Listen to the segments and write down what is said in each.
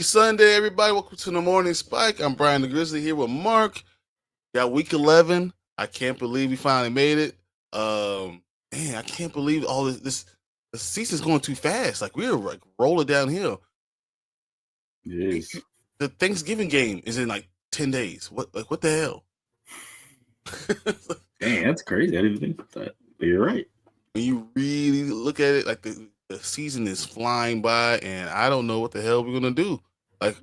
Sunday, everybody. Welcome to the Morning Spike. I'm Brian the Grizzly here with Mark. Got week 11. I can't believe we finally made it. Man, I can't believe all this. The season's going too fast. Like we're like rolling downhill. It is. The Thanksgiving game is in like 10 days. What the hell? Dang, that's crazy. I didn't think about that. But you're right. When you really look at it, like the season is flying by, and I don't know what the hell we're gonna do. Like,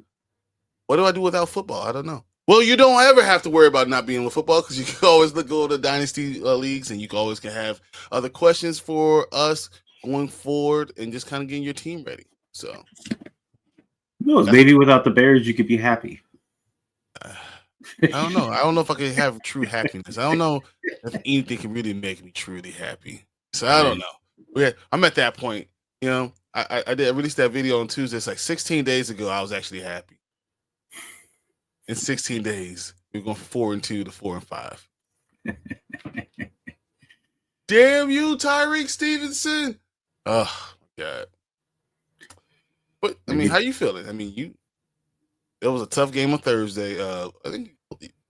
what do I do without football? I don't know. Well, you don't ever have to worry about not being with football because you can always go to Dynasty leagues, and you can always have other questions for us going forward, and just kind of getting your team ready. So, no, maybe without the Bears, you could be happy. I don't know. I don't know if I can have true happiness. I don't know if anything can really make me truly happy. So I don't know. I'm at that point. You know, I released that video on Tuesday. It's like 16 days ago. I was actually happy. In 16 days, we're going from 4-2 to 4-5. Damn you, Tyreek Stevenson! Oh my God. But I mean, how you feeling? I mean, it was a tough game on Thursday. I think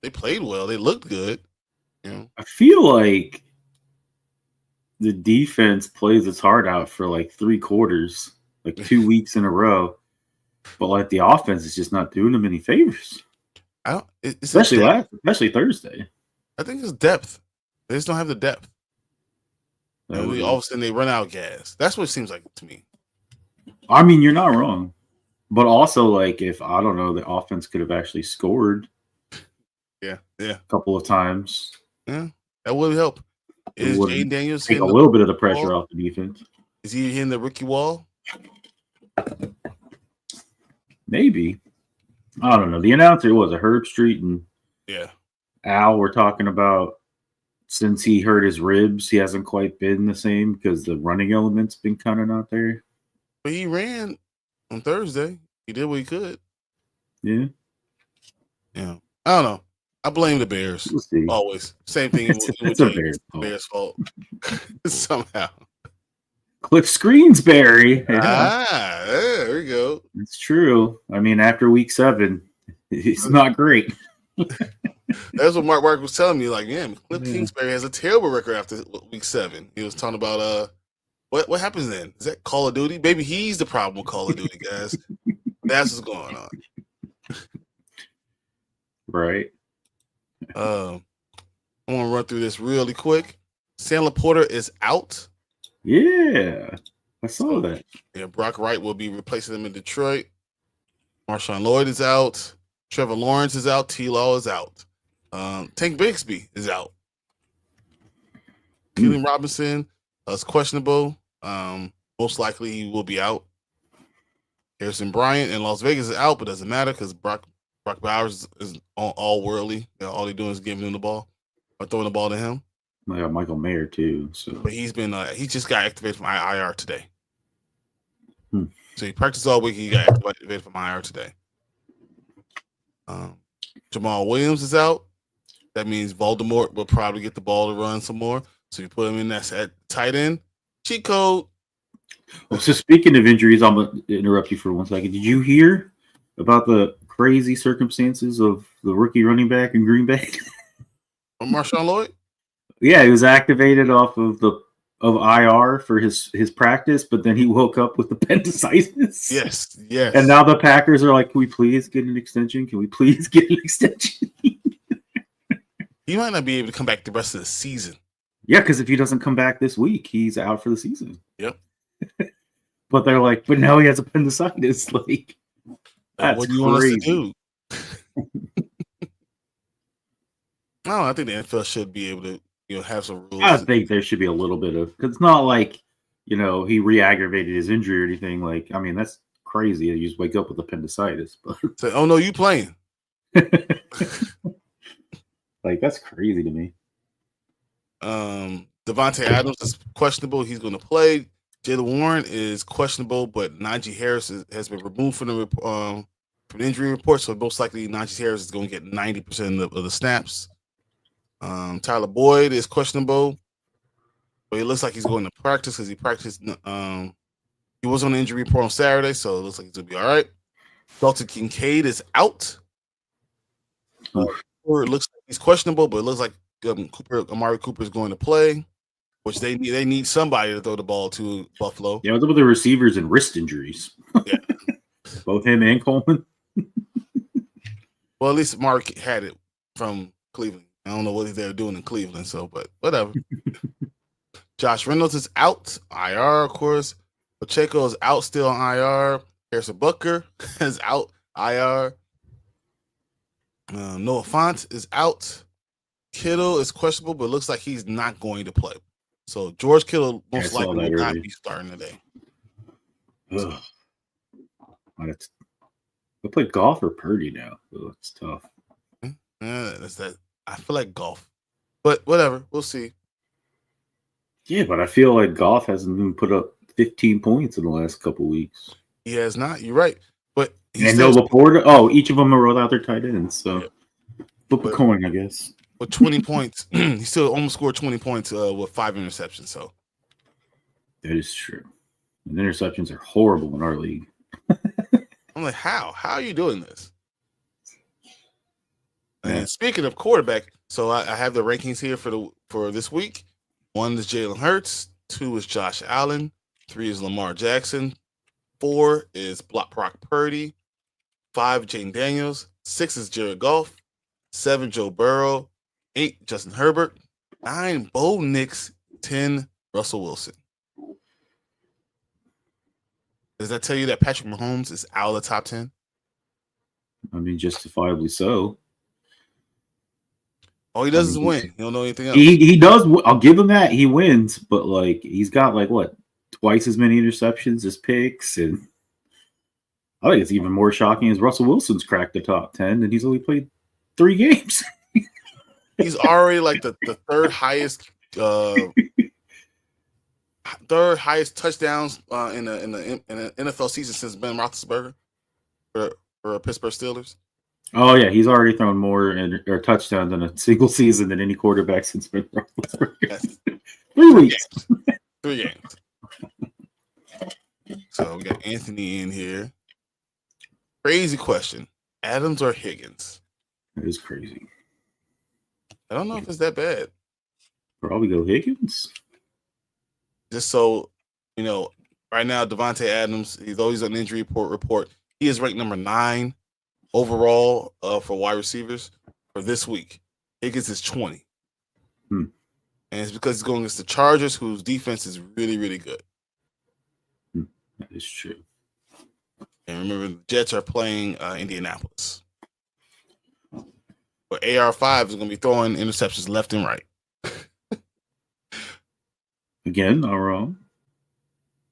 they played well. They looked good. You know, I feel like the defense plays its heart out for like 3 quarters, like 2 weeks in a row. But like the offense is just not doing them any favors. Especially Thursday. I think it's depth. They just don't have the depth. And all of a sudden they run out of gas. That's what it seems like to me. I mean, you're not wrong. But also, like, if I don't know, the offense could have actually scored. Yeah. A couple of times. Yeah, that would help. Is Jaden Daniels take a little bit of the pressure off the defense? Is he hitting the rookie wall? Maybe. I don't know. The announcer was a Herb Street and Al were talking about since he hurt his ribs, he hasn't quite been the same because the running element's been kind of not there. But he ran on Thursday. He did what he could. Yeah. Yeah. I don't know. I blame the Bears. We'll see. Always. Same thing. It's a Bears fault. Somehow. Cliff Screensberry. Yeah. There we go. It's true. I mean, after week 7, it's not great. That's what Mark was telling me. Like, yeah, Cliff Kingsbury has a terrible record after week 7. He was talking about what happens then? Is that Call of Duty? Maybe he's the problem with Call of Duty, guys. That's what's going on. Right. I want to run through this really quick. Sam Laporta is out. Yeah, I saw that. Yeah, Brock Wright will be replacing him in Detroit. Marshawn Lloyd is out. Trevor Lawrence is out. T-Law is out. Tank Bigsby is out. Keelan Robinson is questionable. Most likely he will be out. Harrison Bryant in Las Vegas is out, but doesn't matter because Brock Bowers is all worldly. You know, all they're doing is giving him the ball or throwing the ball to him. I got Michael Mayer too. So, but he's been he just got activated from IR today. So he practiced all week. He got activated from IR today. Jamal Williams is out. That means Voldemort will probably get the ball to run some more. So you put him in that at tight end. Cheat code. Well, so speaking of injuries, I'm gonna interrupt you for 1 second. Did you hear about the crazy circumstances of the rookie running back in Green Bay? Marshawn Lloyd? Yeah, he was activated off of IR for his practice, but then he woke up with appendicitis. Yes. And now the Packers are like, can we please get an extension? Can we please get an extension? He might not be able to come back the rest of the season. Yeah, because if he doesn't come back this week, he's out for the season. Yep. But they're like, but now he has appendicitis. Like, that's what do you crazy. want us to do? No, I think the NFL should be able to, have some rules. I think there should be a little bit of, because it's not like, he re-aggravated his injury or anything. Like, I mean, that's crazy. You just wake up with appendicitis. But say, oh no, you playing? Like, that's crazy to me. Devontae Adams is questionable. He's going to play. Jaylen Warren is questionable, but Najee Harris has been removed from the injury report. So most likely Najee Harris is going to get 90% of the snaps. Tyler Boyd is questionable, but it looks like he's going to practice because he practiced. He was on the injury report on Saturday, so it looks like he's going to be all right. Dalton Kincaid is out. It looks like he's questionable, but it looks like Amari Cooper is going to play, which they need somebody to throw the ball to Buffalo. Yeah, what's up with the receivers and wrist injuries? Yeah, both him and Coleman. Well, at least Mark had it from Cleveland. I don't know what they're doing in Cleveland, but whatever. Josh Reynolds is out, IR, of course. Pacheco is out still on IR. Harrison Butker is out, IR. Noah Fant is out. Kittle is questionable, but looks like he's not going to play. So George Kittle most likely will not be starting today. Ugh. They'll play Golf or Purdy now. It's tough. That's that. I feel like Golf, but whatever. We'll see. Yeah, but I feel like Golf hasn't even put up 15 points in the last couple weeks. He has not. You're right. But and Nova Porter. Oh, each of them are without their tight ends. So flip a coin, I guess. With 20 points, he still almost scored 20 points with 5 interceptions. So that is true. And interceptions are horrible in our league. I'm like, how? How are you doing this? And speaking of quarterback, so I have the rankings here for this week. 1 is Jalen Hurts, 2 is Josh Allen, 3 is Lamar Jackson, 4 is Brock Purdy, 5 Jane Daniels, 6 is Jared Goff, 7 Joe Burrow, 8 Justin Herbert, 9 Bo Nix, 10 Russell Wilson. Does that tell you that Patrick Mahomes is out of the top 10? I mean, justifiably so. All he does is win. He don't know anything else. He does. I'll give him that. He wins, but like he's got like what, twice as many interceptions as picks, and I think it's even more shocking as Russell Wilson's cracked the top 10, and he's only played 3 games. He's already like the third highest touchdowns in the NFL season since Ben Roethlisberger for Pittsburgh Steelers. Oh yeah, he's already thrown more touchdowns in a single season than any quarterback since Ben Roethlisberger. 3 weeks, 3 games. So we got Anthony in here. Crazy question: Adams or Higgins? That is crazy. I don't know if it's that bad. Probably go Higgins. Just so you know, right now Devontae Adams, he's always on injury report. He is ranked number 9 overall for wide receivers for this week. Higgins is 20. And it's because he's going against the Chargers, whose defense is really, really good. That is true. And remember, the Jets are playing Indianapolis. But AR5 is going to be throwing interceptions left and right. Again, not wrong.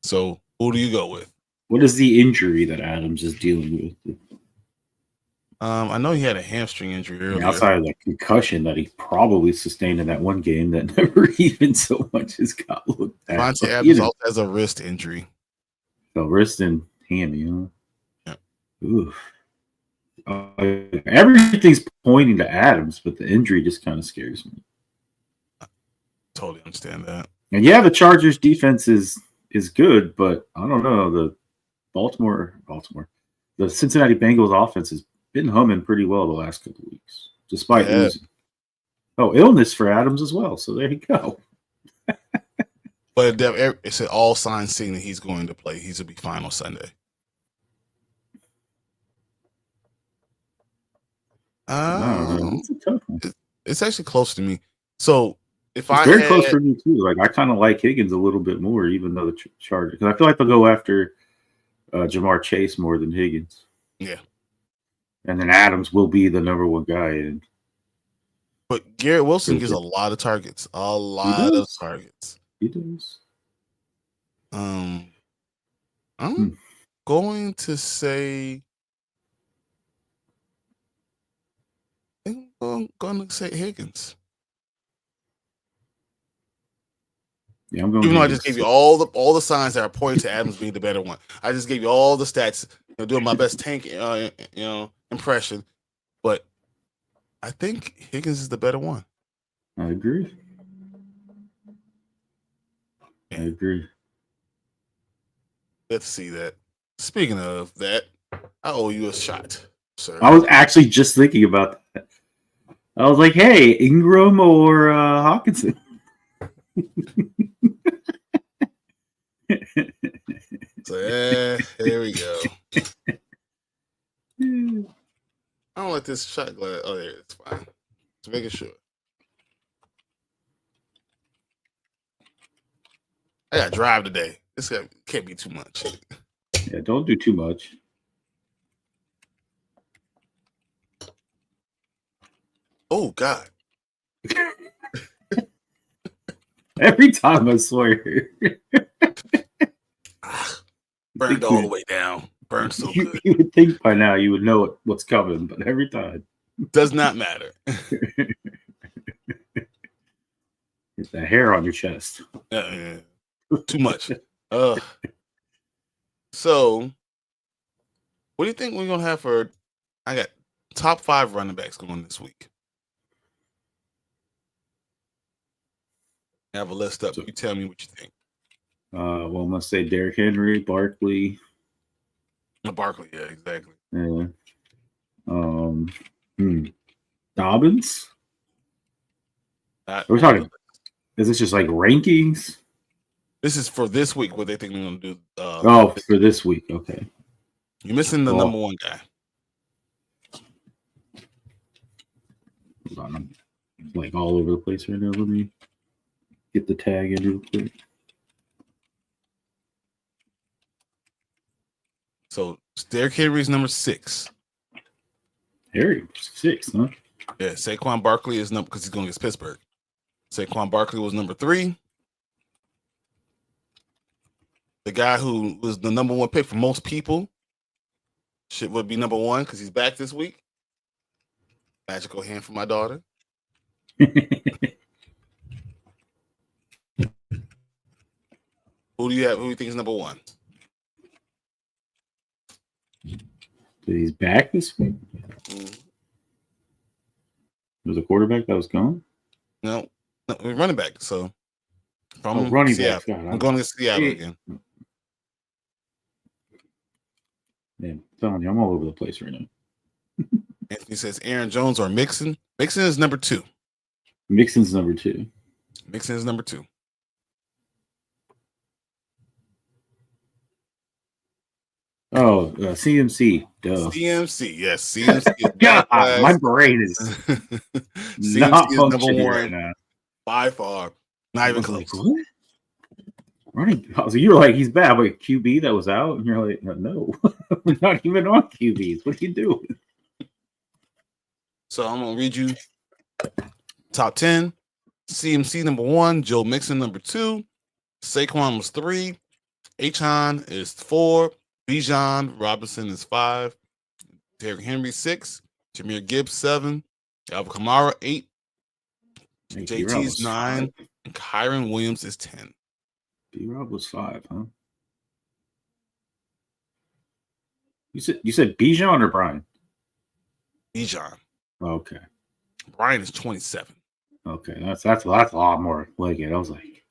So who do you go with? What is the injury that Adams is dealing with? I know he had a hamstring injury earlier. Outside of the concussion that he probably sustained in that one game that never even so much as got looked at. Devontae Adams also has a wrist injury. So wrist and hammy, huh? Yeah. Oof. Everything's pointing to Adams, but the injury just kind of scares me. I totally understand that. And yeah, the Chargers defense is good, but I don't know. The the Cincinnati Bengals offense has been humming pretty well the last couple of weeks, despite losing. Oh, illness for Adams as well. So there you go. But it's all signs saying that he's going to play. He's going to be fine on Sunday. It's a tough one. It's actually close to me. So it's very close for me too. Like I kind of like Higgins a little bit more, even though the Chargers, because I feel like they'll go after Jamar Chase more than Higgins. Yeah. And then Adams will be the number 1 guy. But Garrett Wilson gets a lot of targets. A lot of targets. He does. I'm going to say. I'm going to say Higgins. Yeah, I'm going. Even though I just gave you all the signs that are pointing to Adams being the better one. I just gave you all the stats. Doing my best tank, impression. But I think Higgins is the better one. I agree. Let's see that. Speaking of that, I owe you a shot, sir. I was actually just thinking about that. I was like, hey, Ingram or Hawkinson? So, here we go. I don't let this shot go. Oh, there, it's fine. Just making sure. I got to drive today. This can't be too much. Yeah, don't do too much. Oh, God. Every time, I swear. Burned all the way down. Burned so good. You would think by now you would know what's coming, but every time. Does not matter. It's the hair on your chest. Too much. So, what do you think we're going to have for... I got top 5 running backs going this week. I have a list up. You tell me what you think. Well, I'm going to say Derrick Henry, Barkley. Barkley, yeah, exactly. Yeah. Dobbins? We're talking... Is this just like rankings? This is for this week. What they think they're going to do. For this week. Okay. You're missing the number 1 guy. Hold on. I'm like all over the place right now. Let me get the tag in real quick. So Derrick Henry's number 6. Harry 6, huh? Yeah, Saquon Barkley is number because he's going against Pittsburgh. Saquon Barkley was number 3. The guy who was the number 1 pick for most people would be number 1 because he's back this week. Magical hand for my daughter. Who do you have? Who do you think is number 1? He's back this week. There's a quarterback that was gone. No, running back. So from running back. I'm going to Seattle again. Man, I'm telling you, I'm all over the place right now. Anthony says Aaron Jones or Mixon. Mixon is number 2. Mixon's number 2. Mixon is number 2. Oh, CMC. Duh. CMC, yes. CMC. God, my brain is CMC is number 1 right now. By far. Not even close. Like, what? Running. So you were like, he's bad. Wait, QB that was out? And you're like, no, we're not even on QBs. What are you doing? So I'm going to read you top 10. CMC number 1. Joe Mixon number 2. Saquon was 3. Achon is 4. Bijan Robinson is 5. Derrick Henry 6. Jahmyr Gibbs 7. Alvin Kamara 8. JT's 9. And Kyron Williams is 10. B-Rob was 5, huh? You said Bijan or Brian? Bijan. Okay. Brian is 27. Okay, that's a lot more like it. I was like,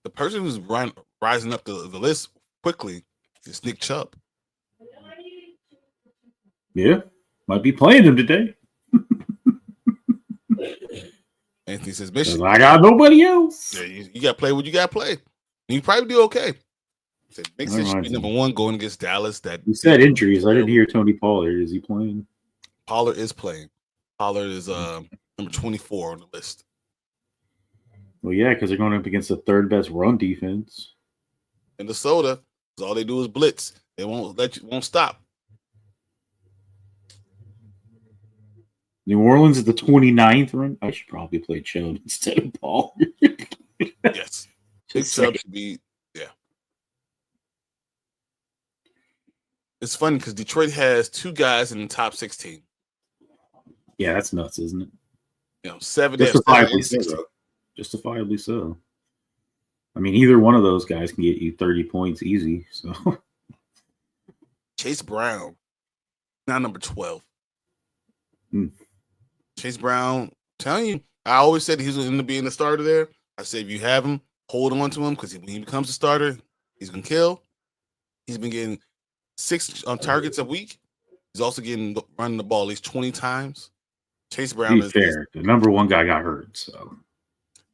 the person who's rising up the list quickly is Nick Chubb. Yeah, might be playing him today. Anthony says, Bishop, I got nobody else. Yeah, you got to play what you got to play. You probably do okay. Mixon should be number 1 going against Dallas. You said injuries. I didn't hear Tony Pollard. Is he playing? Pollard is playing. Pollard is number 24 on the list. Well, yeah, because they're going up against the 3rd best run defense. Minnesota, all they do is blitz. They won't stop. New Orleans is the 29th run. I should probably play Chubb instead of Paul. Yes. Big Chubb should be, yeah. It's funny because Detroit has 2 guys in the top 16. Yeah, that's nuts, isn't it? 7 Justifiably so. Justifiably so. I mean, either one of those guys can get you 30 points easy. So Chase Brown, now number 12. Chase Brown, I'm telling you, I always said he's going to be in the starter there. I said if you have him, hold on to him because when he becomes a starter, he's going to kill. He's been getting 6 targets a week. He's also running the ball at least 20 times. Chase Brown is fair. The number one guy got hurt, so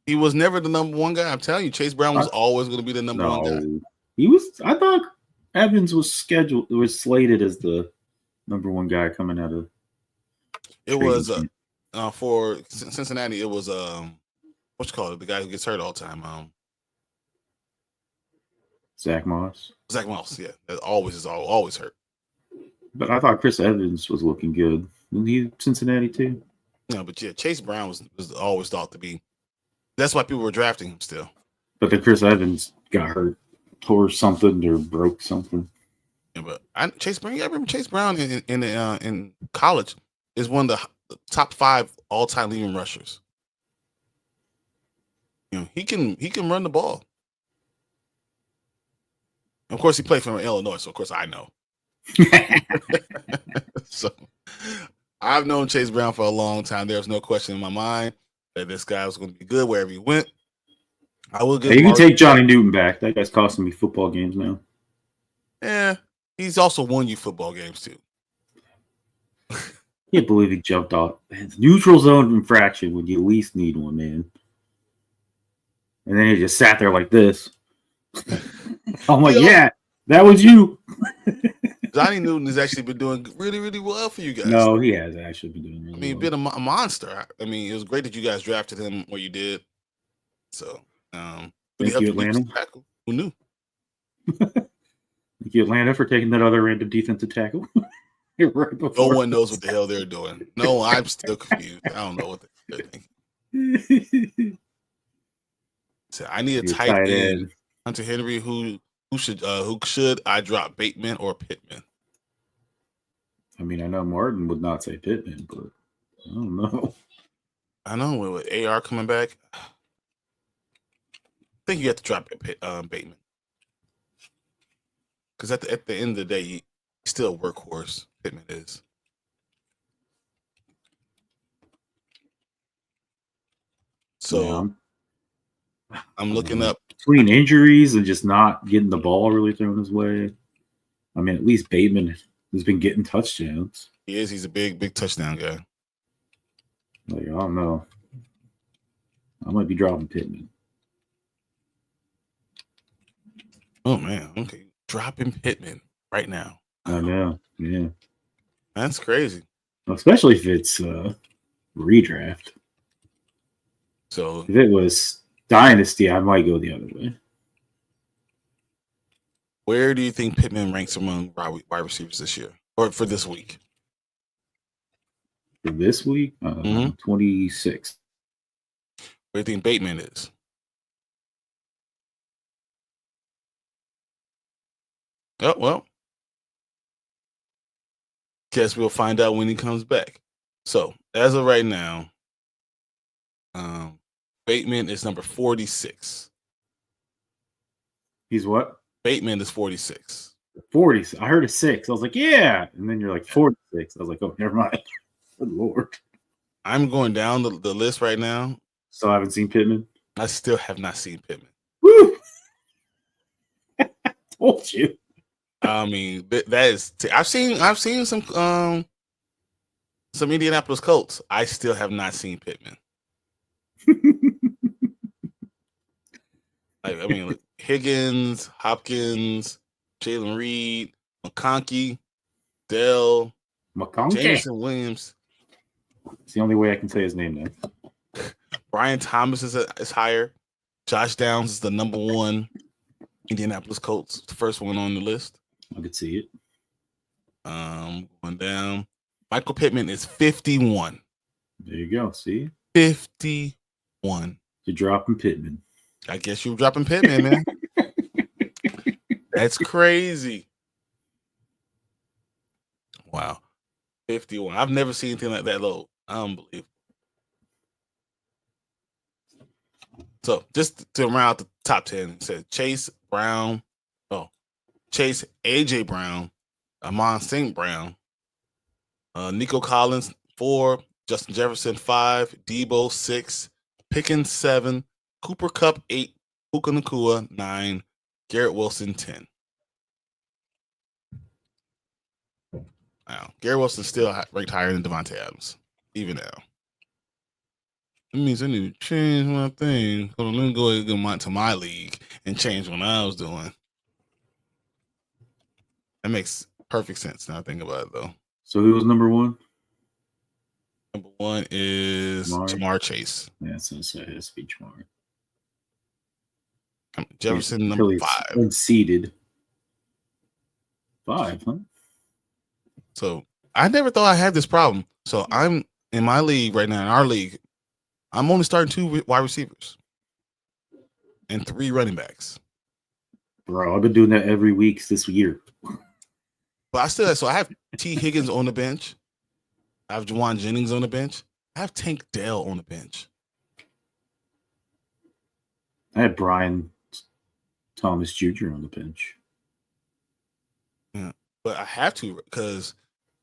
he was never the number one guy. I'm telling you, Chase Brown was always going to be the number one guy. He was. I thought Evans was slated as the number one guy coming out of. It was for Cincinnati. It was what you call it? The guy who gets hurt all the time. Zach Moss. Zach Moss, yeah, that always hurt. But I thought Chris Evans was looking good. Wasn't he Cincinnati too? No, but yeah, Chase Brown was always thought to be. That's why people were drafting him still. But then Chris Evans got hurt, tore something or broke something. Yeah, but Chase Brown. I remember Chase Brown in college is one of the top 5 all-time leading rushers. He can run the ball. Of course, he played for Illinois, so of course I know. So I've known Chase Brown for a long time. There's no question in my mind that this guy was going to be good wherever he went. I will get. You can take Johnny Newton back. That guy's costing me football games now. Yeah, he's also won you football games too. Can't believe he jumped off neutral zone infraction when you least need one, man. And then he just sat there like this. I'm like, yeah, that was you. Johnny Newton has actually been doing really, really well for you guys. No, he has actually been doing really well. He's been a monster. I mean, it was great that you guys drafted him where you did. So, thank you, Atlanta. Who knew? Thank you, Atlanta, for taking that other random defensive tackle. Right no one knows what the hell they're doing. No, I'm still confused. I don't know what they're thinking. So I need a tight end. Hunter Henry, who should I drop, Bateman or Pittman? I mean, I know Martin would not say Pittman, but I don't know. I know with AR coming back, I think you have to drop Bateman because at the end of the day, he's still a workhorse. Pittman is. So I'm looking up between injuries and just not getting the ball really thrown his way. I mean, at least Bateman has been getting touchdowns. He is. He's a big touchdown guy. Like, I don't know. I might be dropping Pittman. Oh man, okay, dropping Pittman right now. I know. Yeah, that's crazy. Especially if it's redraft. So if it was Dynasty, I might go the other way. Where do you think Pittman ranks among wide receivers this year or for this week? For this week, 26. Where do you think Bateman is? Oh, well. Guess we'll find out when he comes back. So, as of right now, Bateman is number 46. He's what? Bateman is 46. 40. I heard a 6. I was like, yeah. And then you're like 46. I was like, oh, never mind. Good Lord. I'm going down the list right now. So I haven't seen Pittman? I still have not seen Pittman. Woo! Told you. I mean, that is. I've seen some Indianapolis Colts. I still have not seen Pittman. I mean, Higgins, Hopkins, Jalen Reed, McConkey, Dell, Jameson Williams. It's the only way I can say his name now. Brian Thomas is higher. Josh Downs is the number 1 Indianapolis Colts, the first one on the list. I could see it. Going down. Michael Pittman is 51. There you go. See? 51. You're dropping Pittman. I guess you're dropping Pittman, man. That's crazy. Wow. 51. I've never seen anything like that low. Unbelievable. So just to round out the top 10, it said Chase, AJ Brown, Amon St. Brown, Nico Collins 4, Justin Jefferson 5, Debo 6, Pickens 7, Cooper Kupp 8, Puka Nacua 9, Garrett Wilson 10. Now, Gary Wilson's still ranked higher than Devontae Adams, even now. That means I need to change my thing. Hold on, let me go ahead and go to my league and change what I was doing. That makes perfect sense now I think about it, though. So who was number one? Number one is Jamar Chase. Yeah, so it has to be Jamar. Jefferson, number 5. Unseeded. 5, huh? So I never thought I had this problem. So I'm in my league right now, in our league, I'm only starting 2 wide receivers and 3 running backs. Bro, I've been doing that every week this year. But I have T. Higgins on the bench. I have Juwan Jennings on the bench. I have Tank Dell on the bench. I had Brian Thomas Jr. on the bench. Yeah, but I have to because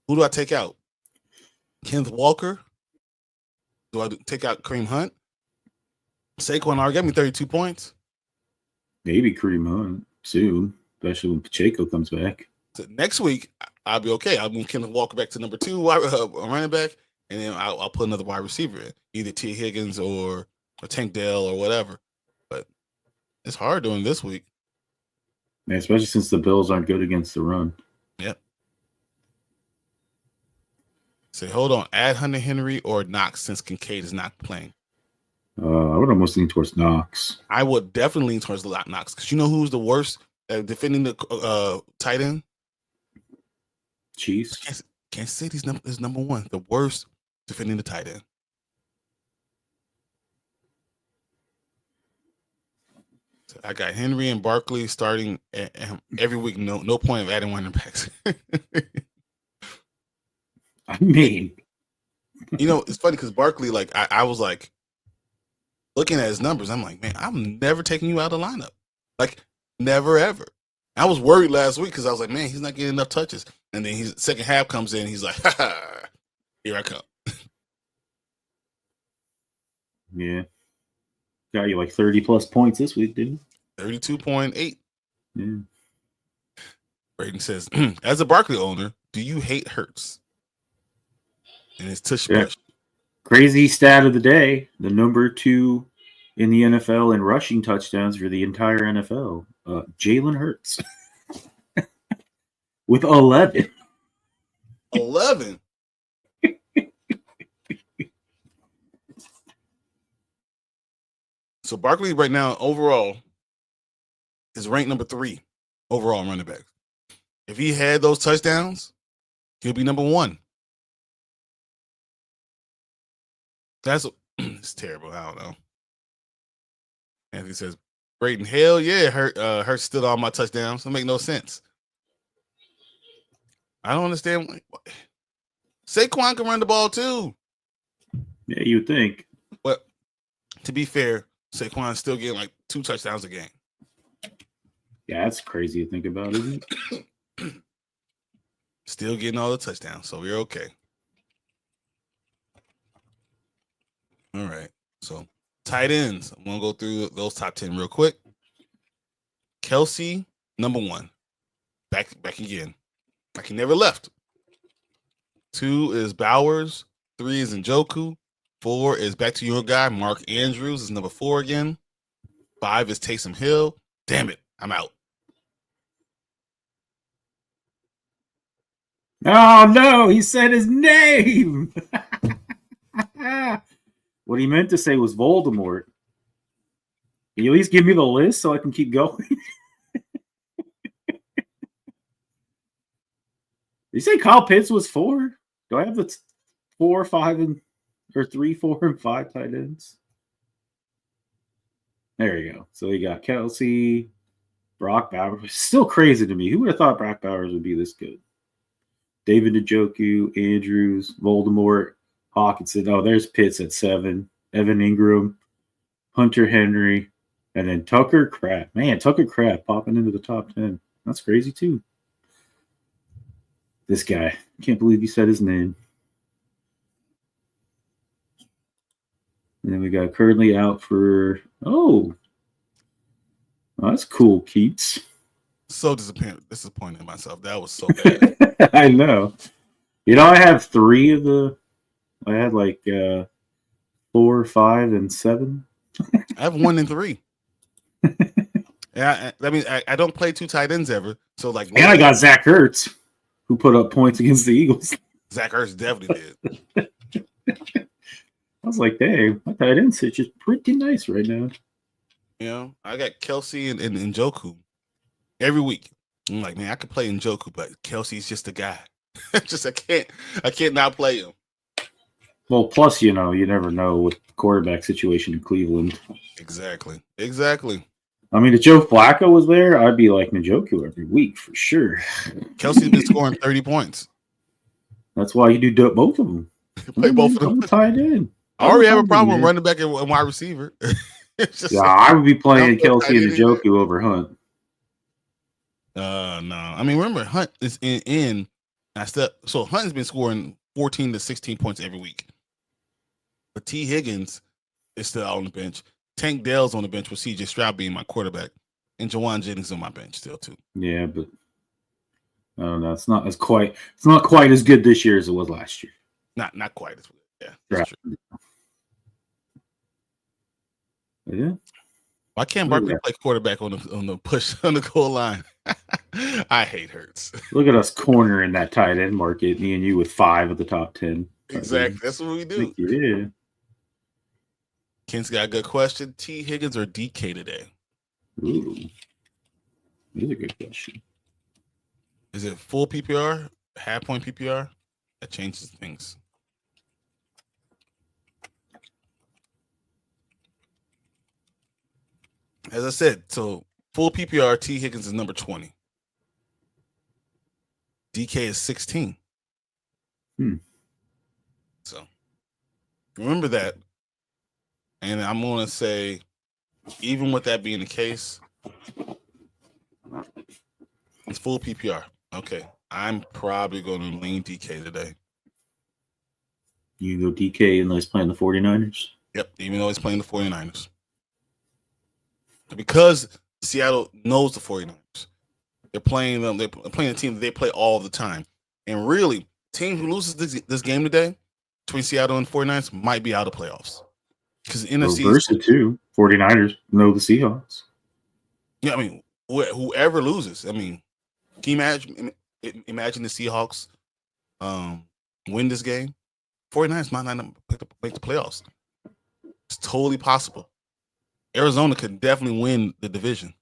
who do I take out? Kenneth Walker? Do I take out Kareem Hunt? Saquon already got me 32 points. Maybe Kareem Hunt soon, especially when Pacheco comes back. So next week, I'll be okay. I'll move Kenneth Walker back to number 2 running back, and then I'll put another wide receiver in, either T. Higgins or Tank Dell or whatever. But it's hard doing this week. Yeah, especially since the Bills aren't good against the run. Yep. Say, hold on. Add Hunter Henry or Knox since Kincaid is not playing. I would almost lean towards Knox. I would definitely lean towards Knox because you know who's the worst at defending the tight end? Chiefs. Kansas City's is number 1, the worst defending the tight end. So I got Henry and Barkley starting every week. No point of adding running backs. I mean, it's funny because Barkley, like I was like looking at his numbers. I'm like, man, I'm never taking you out of the lineup. Like never ever. I was worried last week because I was like, man, he's not getting enough touches. And then second half comes in, he's like, ha ha, here I come. Yeah. Got you like 30 plus points this week, didn't you? 32.8. Yeah. Braden says, as a Barkley owner, do you hate Hurts? And his tush push. Crazy stat of the day. The number 2 in the NFL in rushing touchdowns for the entire NFL. Jalen Hurts. With 11. 11? So Barkley right now overall is ranked number 3 overall running back. If he had those touchdowns, he'll be number 1. It's terrible. I don't know. Anthony says, Braden, hell yeah, Hurts still all my touchdowns. That make no sense. I don't understand. Saquon can run the ball too. Yeah, you think. But to be fair, Saquon's still getting like 2 touchdowns a game. Yeah, that's crazy to think about, isn't it? Still getting all the touchdowns, so we're okay. All right. So tight ends. I'm gonna go through those top 10 real quick. Kelsey, number 1. Back again. Like he never left. 2 is Bowers. 3 is Njoku. 4 is back to your guy, Mark Andrews is number 4 again. 5 is Taysom Hill. Damn it, I'm out. Oh no, he said his name. What he meant to say was Voldemort. Can you at least give me the list so I can keep going? Did you say Kyle Pitts was 4? Do I have the 4, 5, or 3, 4, and 5 tight ends? There you go. So you got Kelsey, Brock Bowers. Still crazy to me. Who would have thought Brock Bowers would be this good? David Njoku, Andrews, Voldemort, Hawkinson. Oh, there's Pitts at 7. Evan Ingram, Hunter Henry, and then Tucker Kraft. Man, Tucker Kraft popping into the top 10. That's crazy too. This guy. Can't believe you said his name. And then we got currently out for that's cool, Keats. So disappointed in myself. That was so bad. I know. I have 3 of the. I had like 4, 5, and 7. I have 1 and 3. Yeah, I mean, I don't play 2 tight ends ever. So like, and I got Zach Ertz, who put up points against the Eagles. Zach Ertz definitely did. I was like, dang, my tight end sit is pretty nice right now. I got Kelsey and Njoku every week. I'm like, man, I could play Njoku, but Kelsey's just a guy. I can't not play him. Well, plus, you never know with the quarterback situation in Cleveland. Exactly. I mean, if Joe Flacco was there, I'd be like Njoku every week for sure. Kelsey's been scoring 30 points. That's why you do both of them. Play both of them. Tied in. I already have a problem with running back and wide receiver. I would be playing Kelsey and Njoku over Hunt. No. I mean, remember, Hunt is in. So Hunt's been scoring 14 to 16 points every week. But T. Higgins is still out on the bench. Tank Dell's on the bench with C.J. Stroud being my quarterback. And Jawan Jennings on my bench still, too. Yeah, but I don't know. It's not quite as good this year as it was last year. Not quite as good. Yeah, that's true. Yeah. Why can't Barkley play quarterback on the push on the goal line? I hate Hurts. Look at us cornering that tight end market, me and you with 5 of the top 10. Exactly. That's what we do. Yeah. Ken's got a good question. T. Higgins or DK today? Ooh. That's a good question. Is it full PPR? Half point PPR? That changes things. As I said, so full PPR, T. Higgins is number 20. DK is 16. So remember that. And I'm going to say, even with that being the case, it's full PPR. Okay. I'm probably going to lean DK today. You go DK unless playing the 49ers? Yep, even though he's playing the 49ers. Because Seattle knows the 49ers. They're playing them. They're playing a team that they play all the time. And really, team who loses this game today between Seattle and 49ers might be out of playoffs. Because NFC versus it too. 49ers know the Seahawks. Yeah, I mean, whoever loses. I mean, can you imagine the Seahawks win this game? 49ers might not make the playoffs. It's totally possible. Arizona could definitely win the division.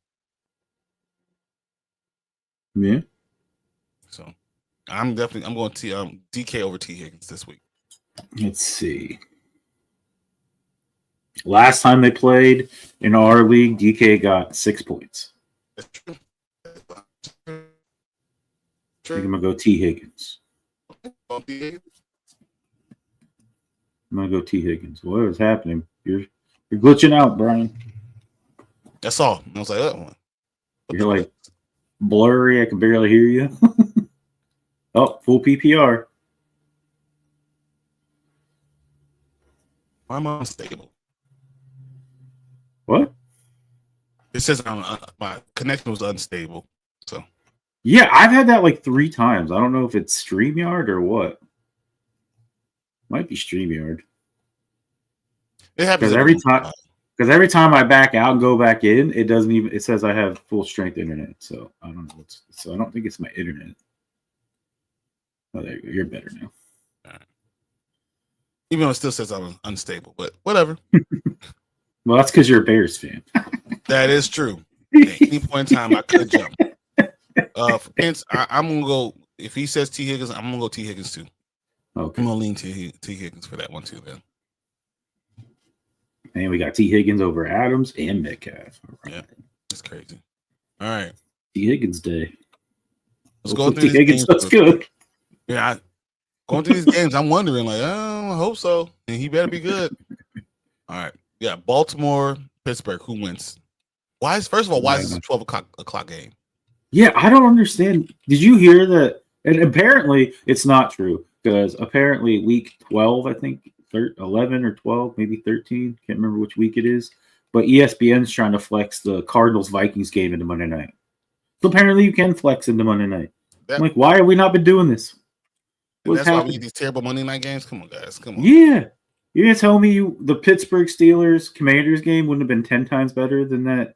Yeah. So I'm going to DK over T. Higgins this week. Let's see. Last time they played in our league, DK got 6 points. That's true. I think I'm going to go T. Higgins. I'm going to go T. Higgins. What is happening? You're glitching out, Brian. That's all. I was like, oh. You're like blurry. I can barely hear you. Oh, full PPR. I'm unstable. What? It says my connection was unstable. So. Yeah, I've had that like 3 times. I don't know if it's StreamYard or what. Might be StreamYard. It happens because every time I back out and go back in, it doesn't even. It says I have full strength internet. So I don't know. So I don't think it's my internet. Oh, there you go. You're better now. All right. Even though it still says I'm unstable, but whatever. Well, that's because you're a Bears fan. That is true. At any point in time, I could jump. Hence, I'm gonna go. If he says T. Higgins, I'm gonna go T. Higgins too. Okay. I'm gonna lean T. Higgins for that one too. Then. And we got T. Higgins over Adams and Metcalf. Right. Yeah, that's crazy. All right, T. Higgins day. Let's go through T. Higgins. That's good. Yeah, going through these games, I'm wondering, like, I hope so, and he better be good. All right, yeah, Baltimore, Pittsburgh. Who wins? Why is this a 12 o'clock game? Yeah, I don't understand. Did you hear that? And apparently, it's not true because apparently, week 12, I think. 11 or 12, maybe 13. Can't remember which week it is. But ESPN's trying to flex the Cardinals-Vikings game into Monday night. So apparently you can flex into Monday night. I'm like, why have we not been doing this? And that's why we get these terrible Monday night games. Come on, guys. Come on. Yeah. You're gonna tell me the Pittsburgh Steelers Commanders game wouldn't have been 10 times better than that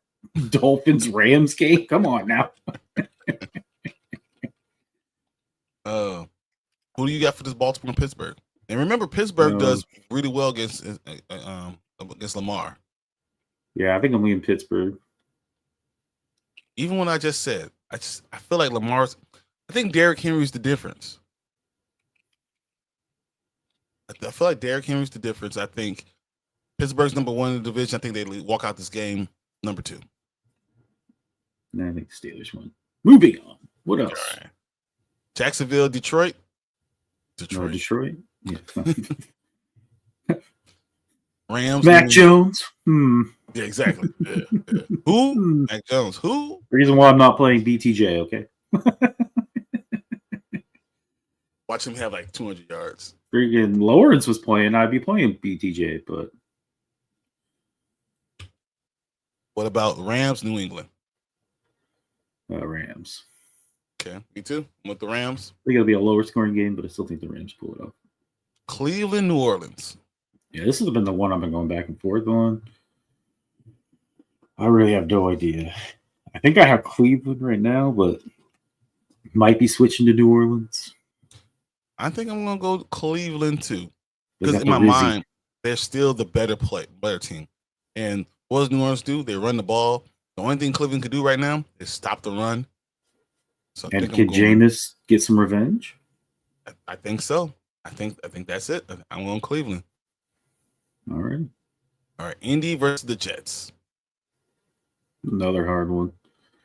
Dolphins Rams game? Come on now. Who do you got for this Baltimore and Pittsburgh? And remember, Pittsburgh does really well against Lamar. Yeah, I think I'm leaning Pittsburgh. Even when I just said, I feel like Lamar's. I think Derrick Henry's the difference. I feel like Derrick Henry's the difference. I think Pittsburgh's number 1 in the division. I think they walk out this game number 2. And I think Steelers won. Moving on. What else? Right. Jacksonville, Detroit. No, Detroit. Yeah. Rams. Mac Jones. Yeah, exactly. Yeah. Who? Mac Jones. Who? Reason why I'm not playing BTJ, okay? Watch him have like 200 yards. Freaking Lawrence was playing. I'd be playing BTJ, but. What about Rams, New England? Rams. Okay, me too. I'm with the Rams. I think it'll be a lower scoring game, but I still think the Rams pull it off. Cleveland, New Orleans. Yeah, this has been the one I've been going back and forth on. I really have no idea. I think I have Cleveland right now, but might be switching to New Orleans. I think I'm going to go Cleveland too. Because in my mind, they're still the better team. And what does New Orleans do? They run the ball. The only thing Cleveland can do right now is stop the run. So and can Jameis get some revenge? I think so. I think that's it. I'm going Cleveland. All right. Indy versus the Jets. Another hard one.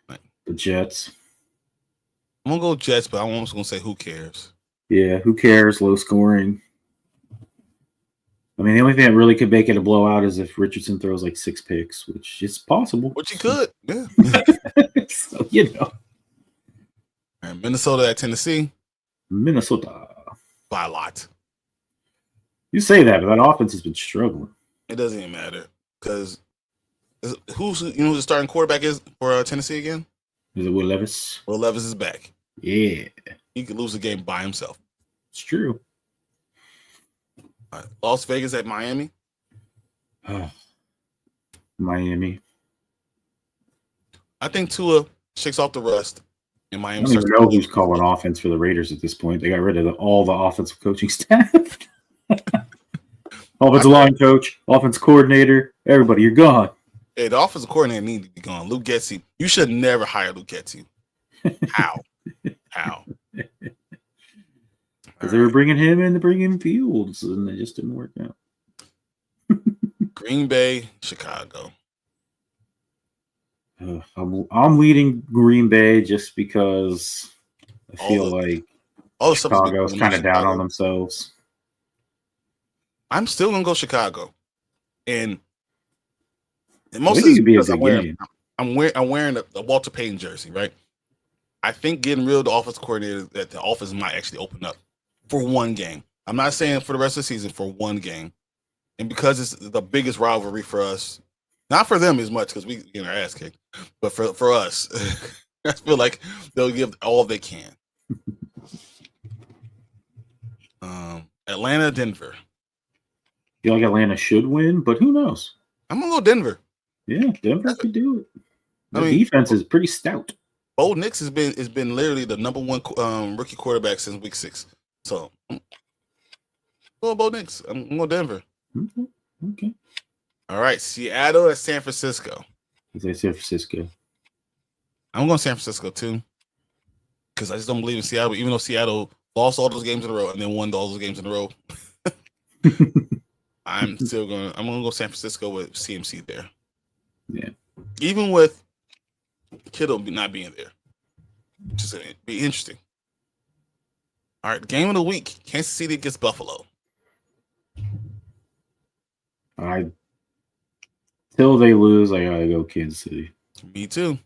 Right. The Jets. I'm going to go Jets, but I'm almost going to say who cares? Yeah, who cares? Low scoring. I mean, the only thing that really could make it a blowout is if Richardson throws like 6 picks, which is possible. Which he could, yeah. So, you know. And Minnesota at Tennessee. Minnesota. By a lot. You say that, but that offense has been struggling. It doesn't even matter. Because who's the starting quarterback is for Tennessee again? Is it Will Levis? Will Levis is back. Yeah. He could lose the game by himself. It's true. Las Vegas at Miami. Miami. I think Tua shakes off the rust. And Miami I don't even know who's calling offense for the Raiders at this point. They got rid of all the offensive coaching staff. Offensive line coach, offensive coordinator, everybody, you're gone. Hey, the offensive coordinator needs to be gone. Luke Getsy. You should never hire Luke Getsy. How? Because they were bringing him in to bring in Fields, and it just didn't work out. Green Bay, Chicago. I'm leading Green Bay just because I feel like Chicago's kind of down on themselves. I'm still gonna go Chicago, and most of it be a good game. I'm wearing a Walter Payton jersey, right? I think getting rid of the offensive coordinator, that the offense might actually open up for one game. I'm not saying for the rest of the season, for one game. And because it's the biggest rivalry for us, not for them as much because we get our ass kicked, but for us, I feel like they'll give all they can. Atlanta, Denver. I feel like Atlanta should win, but who knows? I'm going to go Denver. Yeah, Denver could do it. The defense is pretty stout. Bo Nix has been literally the number 1 rookie quarterback since week 6. So, go Bo Nix. I'm going Denver. Okay. All right, Seattle at San Francisco. I say San Francisco. I'm going San Francisco too, because I just don't believe in Seattle. Even though Seattle lost all those games in a row and then won all those games in a row, I'm going to go San Francisco with CMC there. Yeah. Even with Kittle not being there, just it'd be interesting. All right, game of the week: Kansas City against Buffalo. Till they lose, I gotta go Kansas City. Me too.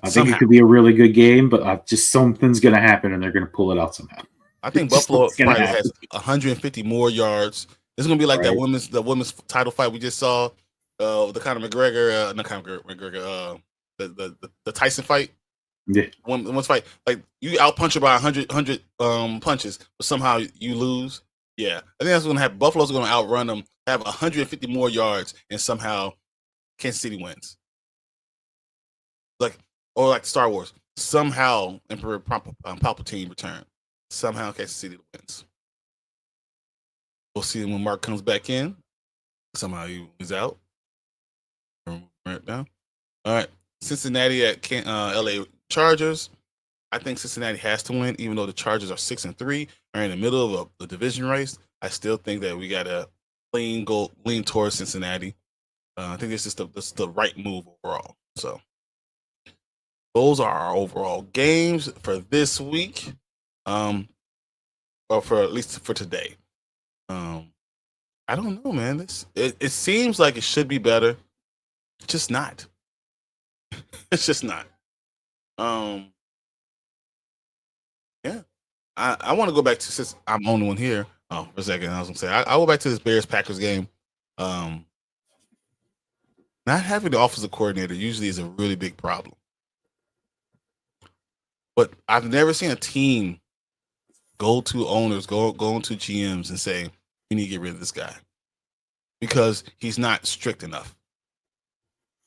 I think it could be a really good game, but just something's gonna happen, and they're gonna pull it out somehow. I think Buffalo probably has 150 more yards. It's gonna be like the women's title fight we just saw, the Conor McGregor, not Conor McGregor, the Tyson fight. Yeah. One fight, like you outpunch her by 100 punches, but somehow you lose. Yeah, I think that's going to happen. Buffalo's going to outrun them, have 150 more yards, and somehow Kansas City wins. Like Star Wars, somehow Emperor Palpatine return. Somehow Kansas City wins. We'll see him when Mark comes back in. Somehow he's out. Right now. All right, Cincinnati at LA Chargers. I think Cincinnati has to win, even though the Chargers are 6-3, are in the middle of the division race. I still think that we got to lean towards Cincinnati. I think this is the right move overall. So those are our overall games for this week, or for at least for today. I don't know, man. It seems like it should be better. It's just not. It's just not. Yeah. I want to go back to, since I'm the only one here. Oh, for a second, I was gonna say I'll go back to this Bears-Packers game. Not having the offensive coordinator usually is a really big problem. But I've never seen a team go to owners, go into GMs and say, "We need to get rid of this guy because he's not strict enough."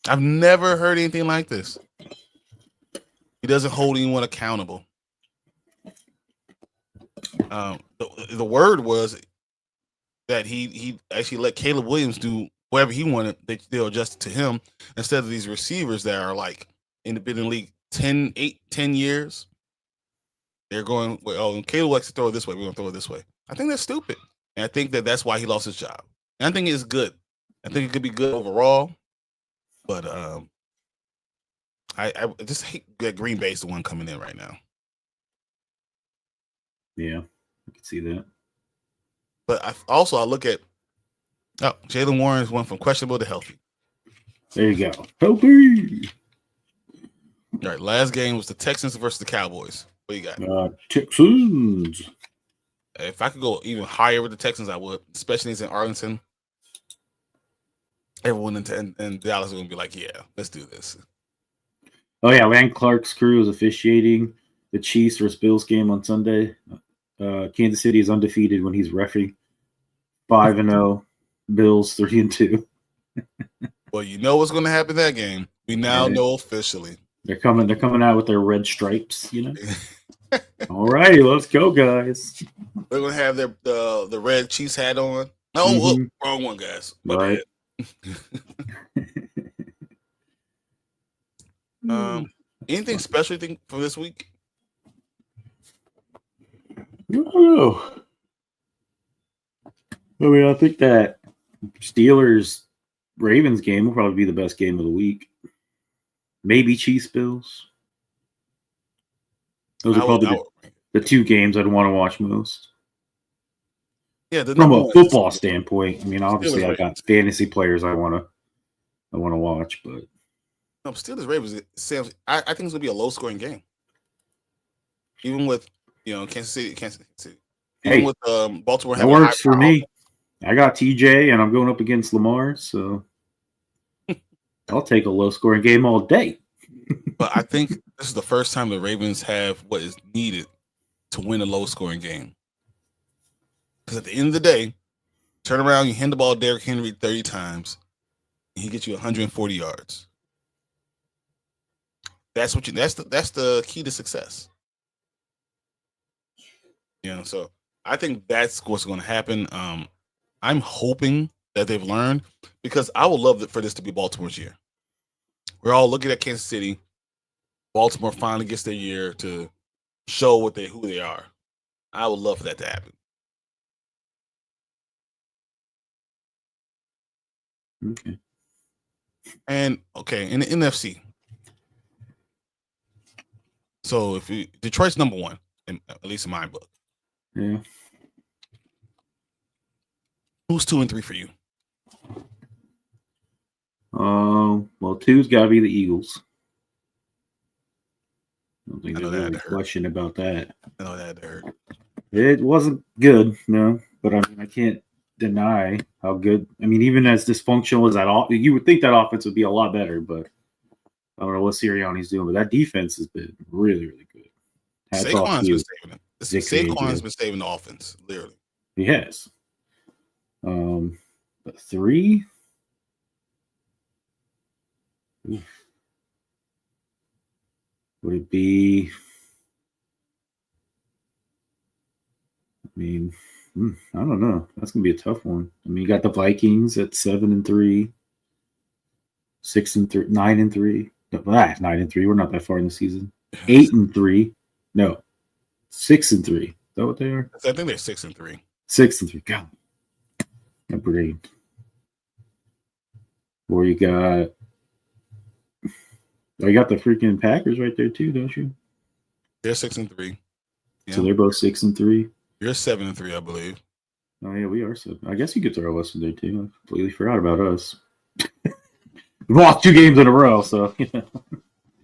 I've never heard anything like this. He doesn't hold anyone accountable. The word was that he actually let Caleb Williams do whatever he wanted. They'll adjust it to him instead of these receivers that are like been in the league 10 years. They're going, well, Caleb likes to throw it this way. We're going to throw it this way. I think that's stupid. And I think that's why he lost his job. And I think it's good. I think it could be good overall. But I just hate that Green Bay's the one coming in right now. Yeah, I can see that. But I look at, Jaylen Warren's went from questionable to healthy. There you go. Healthy. All right, last game was the Texans versus the Cowboys. What you got? Texans. If I could go even higher with the Texans, I would, especially in Arlington. Everyone in Dallas is going to be like, yeah, let's do this. Oh, yeah, Rand Clark's crew is officiating the Chiefs versus Bills game on Sunday. Kansas City is undefeated when he's reffing. 5-0. Bills 3-2. Well, you know what's going to happen that game. We now know officially. They're coming out with their red stripes, you know. All righty, let's go, guys. They're going to have the red Chiefs hat on. No, wrong one, guys. My bad. Anything special you think for this week? Oh. I mean, I think that Steelers-Ravens game will probably be the best game of the week. Maybe Chiefs-Bills. Those are probably the two games I'd want to watch most. Yeah, from a football standpoint. I mean, obviously, I got fantasy players I want to watch, but no, Steelers-Ravens. I think it's gonna be a low-scoring game, even with Kansas City. Even with Baltimore. That works for me. I got TJ, and I'm going up against Lamar, so I'll take a low-scoring game all day. But I think this is the first time the Ravens have what is needed to win a low-scoring game. Because at the end of the day, turn around, you hand the ball to Derrick Henry 30 times, and he gets you 140 yards. That's the key to success. So I think that's what's going to happen. I'm hoping that they've learned, because I would love for this to be Baltimore's year. We're all looking at Kansas City. Baltimore finally gets their year to show who they are. I would love for that to happen. Okay. And in the NFC. So Detroit's number one, at least in my book. Yeah. Who's 2 and 3 for you? Well, 2's got to be the Eagles. I don't think there's any question about that. I know that hurt. It wasn't good, no, but I mean, I can't deny how good. I mean, even as dysfunctional as that, you would think that offense would be a lot better, but I don't know what Sirianni's doing, but that defense has been really, really good. Saquon's been saving it. Saquon's been saving the offense, literally. He has. But 3. Oof. Would it be? I mean, I don't know. That's gonna be a tough one. I mean, you got the Vikings at 7-3, 6-3, 9-3. 9-3. We're not that far in the season. 8-3. No, 6-3. Is that what they are? I think they're 6-3. 6-3. God, my brain. Or you got the freaking Packers right there too, don't you? They're 6-3. Yeah. So they're both 6-3. You're 7-3, I believe. Oh yeah, we are 7. I guess you could throw us in there too. I completely forgot about us. We lost 2 games in a row, so you know.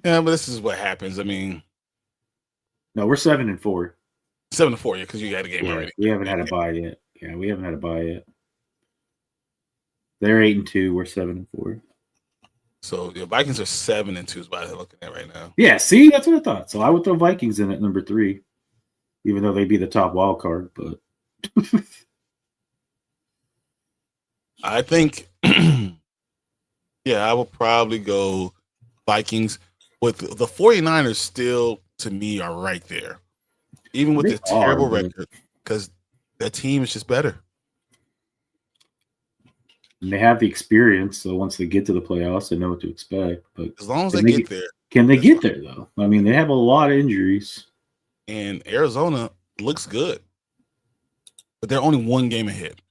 Yeah, but this is what happens. I mean, no, we're 7-4. 7-4, yeah, because you got a game already. We haven't had a bye yet. Yeah, we haven't had a bye yet. They're 8-2. We're 7-4. So the Vikings are 7-2 is what I'm looking at right now. Yeah, see, that's what I thought. So I would throw Vikings in at number 3, even though they'd be the top wild card. But I think, yeah, I will probably go Vikings. With the 49ers still, to me, are right there. Even with the terrible record, because the team is just better. And they have the experience, so once they get to the playoffs, they know what to expect. But as long as they get there. Can they get there, though? I mean, they have a lot of injuries. And Arizona looks good. But they're only 1 game ahead.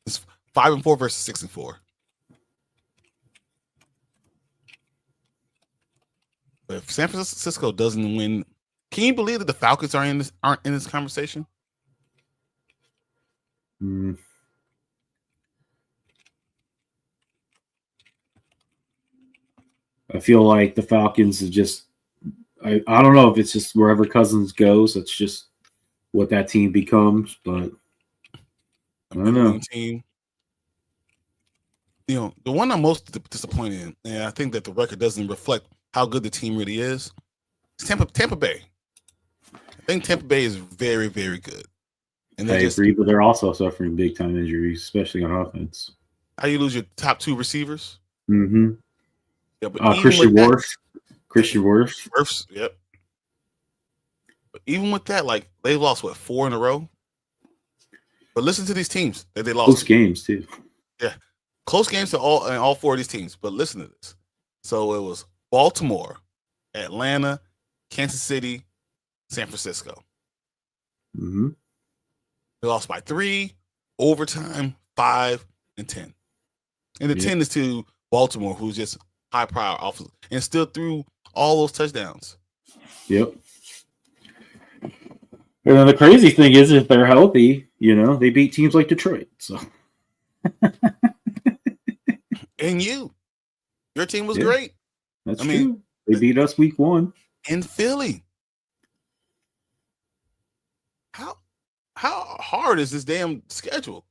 It's 5-4 versus 6-4. But if San Francisco doesn't win, can you believe that the Falcons aren't in this conversation? I feel like the Falcons is just I don't know if it's just wherever Cousins goes, that's just what that team becomes, but I don't know. Team. You know, the one I'm most disappointed in, and I think that the record doesn't reflect how good the team really is Tampa Bay. I think Tampa Bay is very, very good. And I agree, but they're also suffering big time injuries, especially on offense. How you lose your top 2 receivers? Mm-hmm. Yeah, but Christian Wirfs. Yep. But even with that, like they lost 4 in a row. But listen to these teams that they lost. Close games too. Yeah, close games to all 4 of these teams. But listen to this. So it was Baltimore, Atlanta, Kansas City, San Francisco. Mm-hmm. They lost by 3, overtime, 5, and 10. And the 10 is to Baltimore, who's just high power offense, and still threw all those touchdowns. Yep. And then the crazy thing is, if they're healthy, you know, they beat teams like Detroit. So, and your team was great. That's true. They beat us week 1 in Philly. How hard is this damn schedule?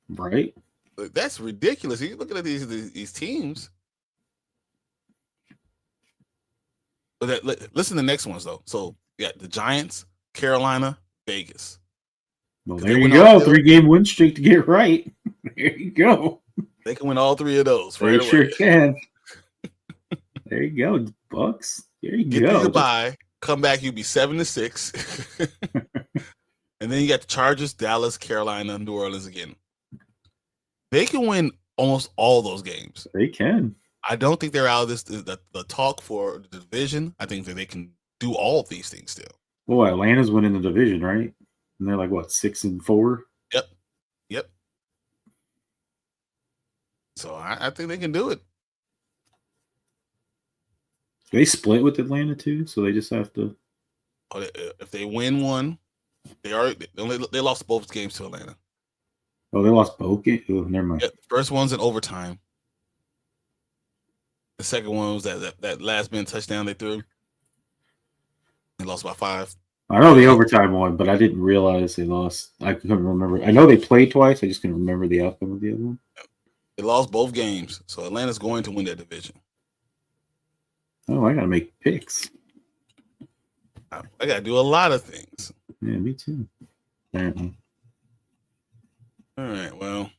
Right. That's ridiculous. You're looking at these teams. But listen to the next ones though. So you got the Giants, Carolina, Vegas. Well, there you go. 3-game win streak to get right. There you go. They can win all 3 of those. They sure can. There you go, Bucks. There you go. Get bye. Come back. You'll be 7-6. And then you got the Chargers, Dallas, Carolina, New Orleans again. They can win almost all those games. They can. I don't think they're out of this. The talk for the division. I think that they can do all of these things still. Well, Atlanta's winning the division, right? And they're like what, 6-4? Yep. So I think they can do it. They split with Atlanta too, so they just have to. If they win one, they lost both games to Atlanta. Oh, they lost both games. Oh, never mind. Yeah, the first one's in overtime. The second one was that last minute touchdown they threw. They lost by 5. I know the overtime one, but I didn't realize they lost. I couldn't remember. I know they played twice. I just couldn't remember the outcome of the other one. They lost both games, so Atlanta's going to win that division. Oh, I gotta make picks. I gotta do a lot of things. Yeah, me too. Apparently. All right. Well,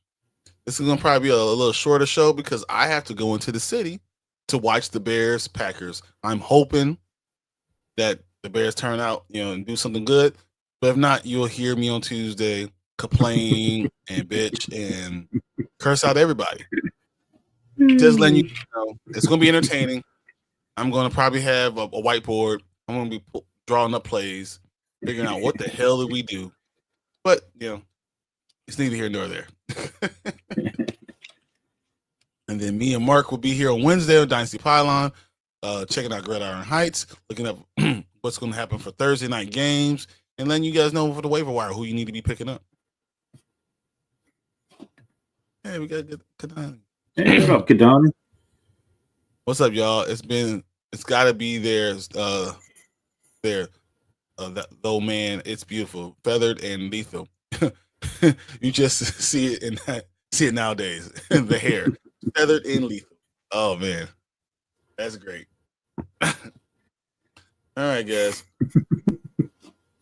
this is gonna probably be a little shorter show because I have to go into the city to watch the Bears Packers. I'm hoping that the Bears turn out, and do something good. But if not, you'll hear me on Tuesday complain and bitch and curse out everybody. Just letting you know, it's going to be entertaining. I'm going to probably have a whiteboard. I'm going to be drawing up plays, figuring out what the hell did we do. But, it's neither here nor there. And then me and Mark will be here on Wednesday on Dynasty Pylon, checking out Gridiron Heights, looking up what's going to happen for Thursday night games, and letting you guys know for the waiver wire who you need to be picking up. Hey, we got to get Kadani. Hey, what up, Kadani? What's up, y'all? It's got to be that though, man, it's beautiful, feathered and lethal. You just see it nowadays. The hair, feathered and lethal. Oh man, that's great. All right, guys.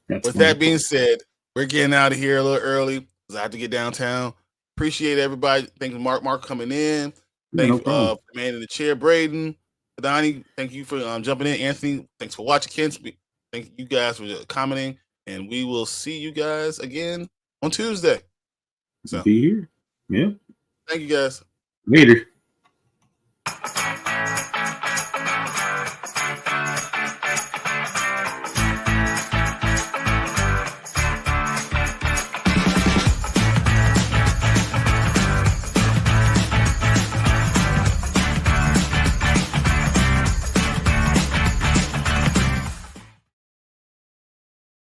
With that being said, we're getting out of here a little early because I have to get downtown. Appreciate everybody. Thank you, Mark for coming in. Thank you, man in the chair, Braden. Donnie, thank you for jumping in. Anthony, thanks for watching. Ken, thank you guys for commenting. And we will see you guys again on Tuesday. So be here. Yeah. Thank you guys. Later.